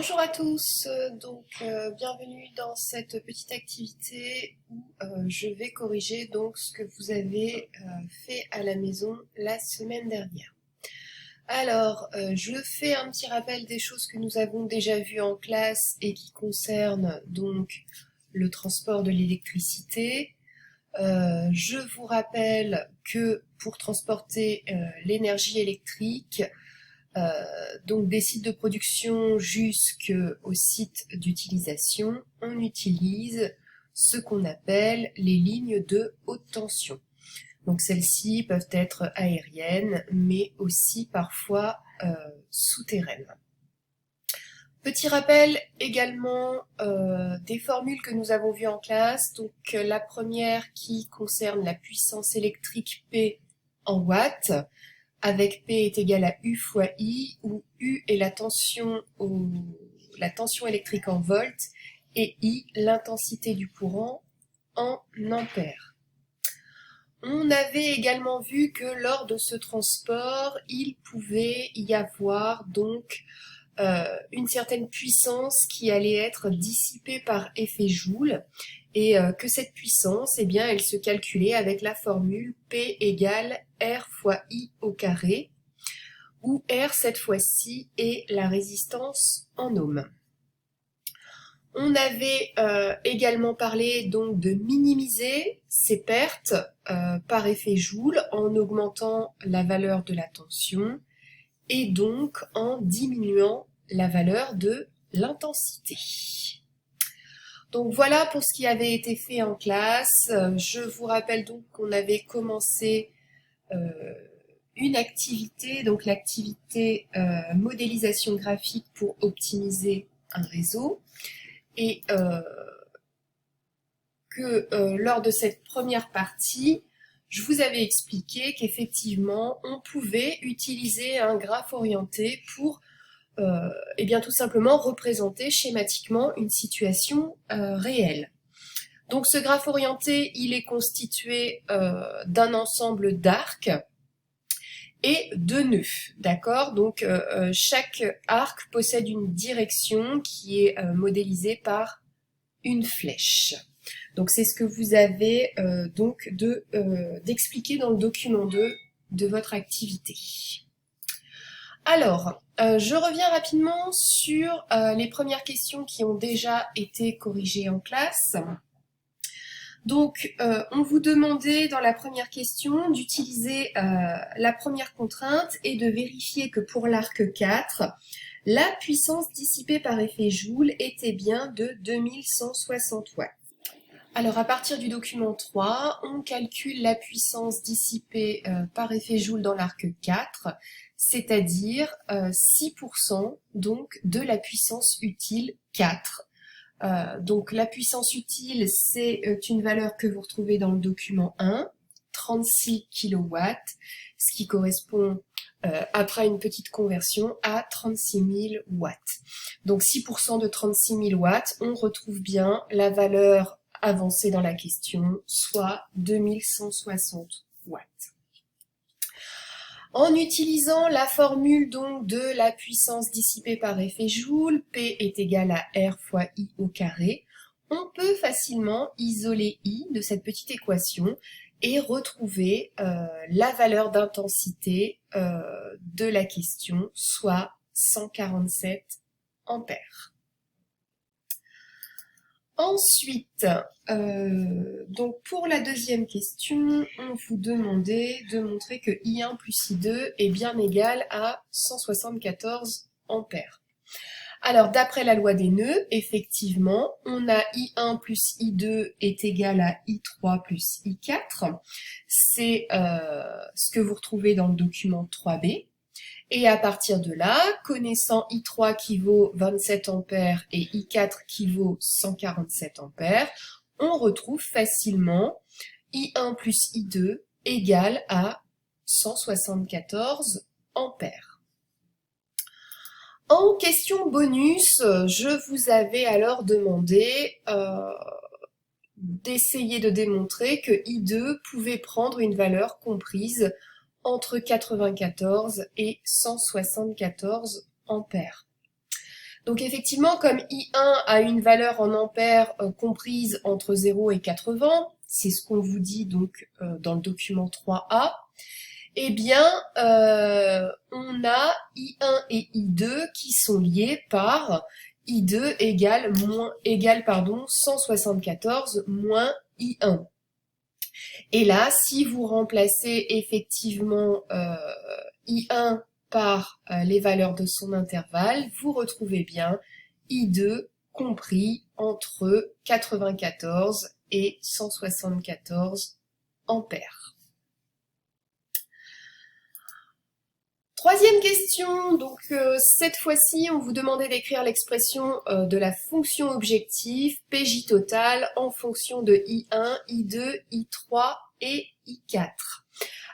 Bonjour à tous, bienvenue dans cette petite activité où je vais corriger donc ce que vous avez fait à la maison la semaine dernière. Alors, je fais un petit rappel des choses que nous avons déjà vues en classe et qui concernent donc le transport de l'électricité. Je vous rappelle que pour transporter l'énergie électrique, donc des sites de production jusqu'au site d'utilisation, on utilise ce qu'on appelle les lignes de haute tension. Donc celles-ci peuvent être aériennes, mais aussi parfois souterraines. Petit rappel également des formules que nous avons vues en classe. Donc la première qui concerne la puissance électrique P en watts, avec P est égal à U fois I, où U est la tension électrique en volts, et I, l'intensité du courant en ampères. On avait également vu que lors de ce transport, il pouvait y avoir donc une certaine puissance qui allait être dissipée par effet Joule, et que cette puissance, eh bien, elle se calculait avec la formule P égale R fois I au carré, où R, cette fois-ci, est la résistance en ohms. On avait également parlé donc de minimiser ces pertes par effet Joule en augmentant la valeur de la tension et donc en diminuant la valeur de l'intensité. Donc voilà pour ce qui avait été fait en classe. Je vous rappelle donc qu'on avait commencé une activité, donc l'activité modélisation graphique pour optimiser un réseau, et que lors de cette première partie, je vous avais expliqué qu'effectivement, on pouvait utiliser un graphe orienté pour eh bien, tout simplement représenter schématiquement une situation réelle. Donc ce graphe orienté, il est constitué d'un ensemble d'arcs et de nœuds, d'accord? Donc chaque arc possède une direction qui est modélisée par une flèche. Donc c'est ce que vous avez donc d'expliquer dans le document 2 de votre activité. Alors, je reviens rapidement sur les premières questions qui ont déjà été corrigées en classe. Donc, on vous demandait dans la première question d'utiliser la première contrainte et de vérifier que pour l'arc 4, la puissance dissipée par effet Joule était bien de 2160 watts. Alors, à partir du document 3, on calcule la puissance dissipée par effet Joule dans l'arc 4, c'est-à-dire 6% donc, de la puissance utile 4. Donc la puissance utile, c'est une valeur que vous retrouvez dans le document 1, 36 kW, ce qui correspond, après une petite conversion, à 36 000 watts. Donc 6% de 36 000 watts, on retrouve bien la valeur avancée dans la question, soit 2160 watts. En utilisant la formule donc de la puissance dissipée par effet Joule, P est égal à R fois I au carré, on peut facilement isoler I de cette petite équation et retrouver la valeur d'intensité de la question, soit 147 ampères. Ensuite, donc pour la deuxième question, on vous demandait de montrer que I1 plus I2 est bien égal à 174 ampères. Alors, d'après la loi des nœuds, effectivement, on a I1 plus I2 est égal à I3 plus I4. C'est ce que vous retrouvez dans le document 3B. Et à partir de là, connaissant I3 qui vaut 27 ampères et I4 qui vaut 147 ampères, on retrouve facilement I1 plus I2 égale à 174 ampères. En question bonus, je vous avais alors demandé d'essayer de démontrer que I2 pouvait prendre une valeur comprise entre 94 et 174 ampères. Donc effectivement, comme I1 a une valeur en ampères comprise entre 0 et 80, c'est ce qu'on vous dit donc dans le document 3A, eh bien, on a I1 et I2 qui sont liés par I2 égale 174 moins I1. Et là, si vous remplacez effectivement I1 par les valeurs de son intervalle, vous retrouvez bien I2 compris entre 94 et 174 ampères. Troisième question, donc cette fois-ci, on vous demandait d'écrire l'expression de la fonction objective PJ totale en fonction de I1, I2, I3 et I4.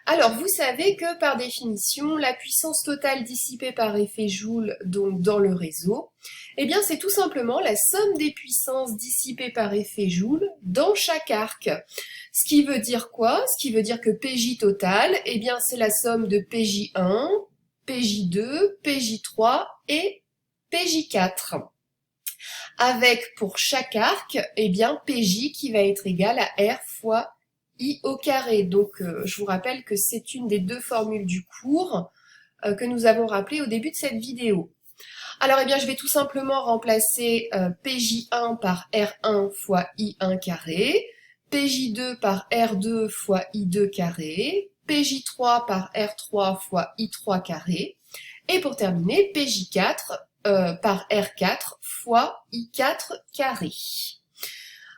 Alors, vous savez que par définition, la puissance totale dissipée par effet Joule donc dans le réseau, eh bien c'est tout simplement la somme des puissances dissipées par effet Joule dans chaque arc. Ce qui veut dire quoi? Ce qui veut dire que PJ total, eh bien c'est la somme de PJ1, PJ2, PJ3 et PJ4. Avec pour chaque arc, eh bien PJ qui va être égal à R fois I au carré. Donc je vous rappelle que c'est une des deux formules du cours que nous avons rappelées au début de cette vidéo. Alors eh bien je vais tout simplement remplacer PJ1 par R1 fois I1 carré, PJ2 par R2 fois I2 carré, PJ3 par R3 fois I3 carré, et pour terminer, PJ4 par R4 fois I4 carré.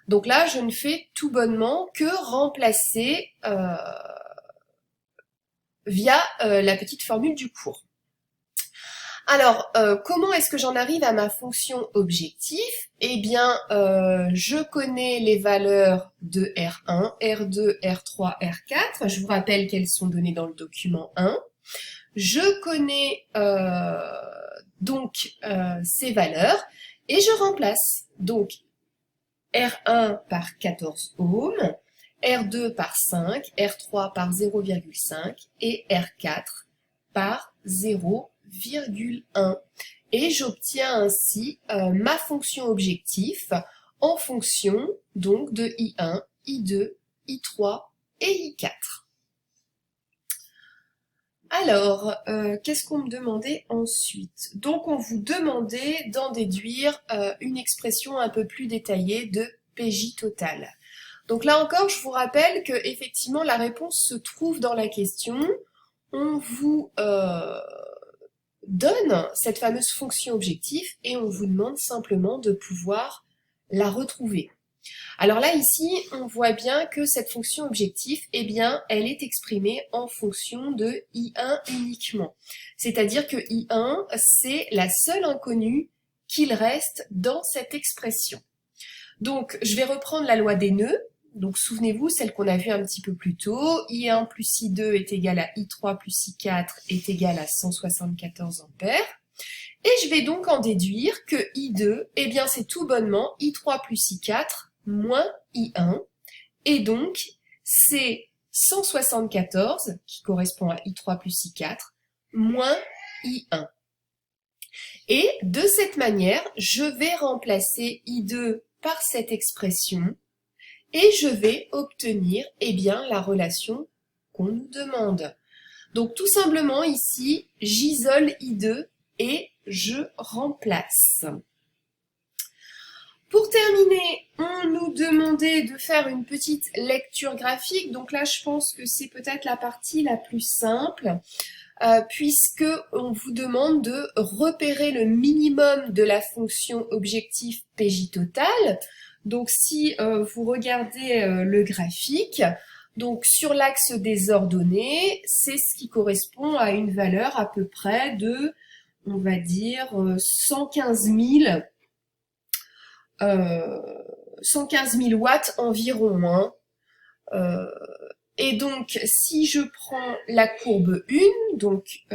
Donc là, je ne fais tout bonnement que remplacer via la petite formule du cours. Alors, comment est-ce que j'en arrive à ma fonction objectif? Eh bien, je connais les valeurs de R1, R2, R3, R4. Je vous rappelle qu'elles sont données dans le document 1. Je connais donc ces valeurs et je remplace. Donc, R1 par 14 ohms, R2 par 5, R3 par 0,5 et R4 par 0,1. Et j'obtiens ainsi ma fonction objectif en fonction donc de I1, I2, I3 et I4. Alors, qu'est-ce qu'on me demandait ensuite? Donc, on vous demandait d'en déduire une expression un peu plus détaillée de PJ total. Donc là encore, je vous rappelle que effectivement la réponse se trouve dans la question. On vous donne cette fameuse fonction objectif et on vous demande simplement de pouvoir la retrouver. Alors là, ici, on voit bien que cette fonction objectif, eh bien, elle est exprimée en fonction de I1 uniquement. C'est-à-dire que I1, c'est la seule inconnue qu'il reste dans cette expression. Donc, je vais reprendre la loi des nœuds. Donc, souvenez-vous, celle qu'on a vue un petit peu plus tôt. I1 plus I2 est égal à I3 plus I4 est égal à 174 ampères. Et je vais donc en déduire que I2, eh bien, c'est tout bonnement I3 plus I4 moins I1, et donc c'est 174, qui correspond à I3 plus I4, moins I1. Et de cette manière, je vais remplacer I2 par cette expression, et je vais obtenir eh bien, la relation qu'on nous demande. Donc tout simplement ici, j'isole I2 et je remplace. Pour terminer, on nous demandait de faire une petite lecture graphique. Donc là, je pense que c'est peut-être la partie la plus simple, puisque on vous demande de repérer le minimum de la fonction objectif PJ total. Donc si vous regardez le graphique, donc sur l'axe des ordonnées, c'est ce qui correspond à une valeur à peu près de, on va dire, 115 000 watts environ. Hein. Et donc, si je prends la courbe 1, donc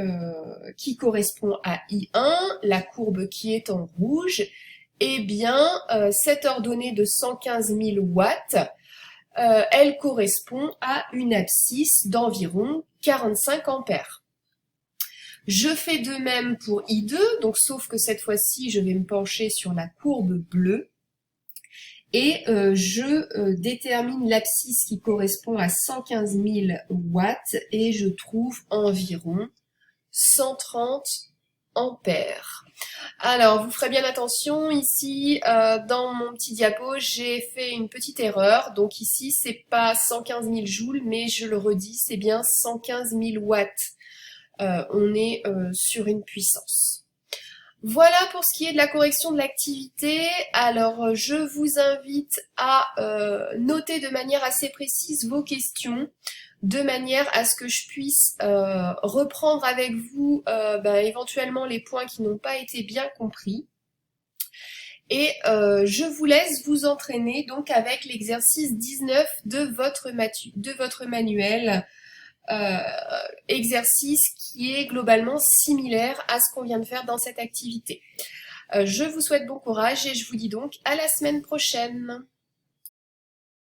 qui correspond à I1, la courbe qui est en rouge, eh bien, cette ordonnée de 115 000 watts, elle correspond à une abscisse d'environ 45 ampères. Je fais de même pour I2, donc sauf que cette fois-ci, je vais me pencher sur la courbe bleue. Et je détermine l'abscisse qui correspond à 115 000 watts et je trouve environ 130 ampères. Alors, vous ferez bien attention, ici, dans mon petit diapo, j'ai fait une petite erreur. Donc ici, c'est pas 115 000 joules, mais je le redis, c'est bien 115 000 watts. On est sur une puissance. Voilà pour ce qui est de la correction de l'activité. Alors, je vous invite à noter de manière assez précise vos questions, de manière à ce que je puisse reprendre avec vous éventuellement les points qui n'ont pas été bien compris. Et je vous laisse vous entraîner donc avec l'exercice 19 de votre manuel. Exercice qui est globalement similaire à ce qu'on vient de faire dans cette activité. Je vous souhaite bon courage et je vous dis donc à la semaine prochaine.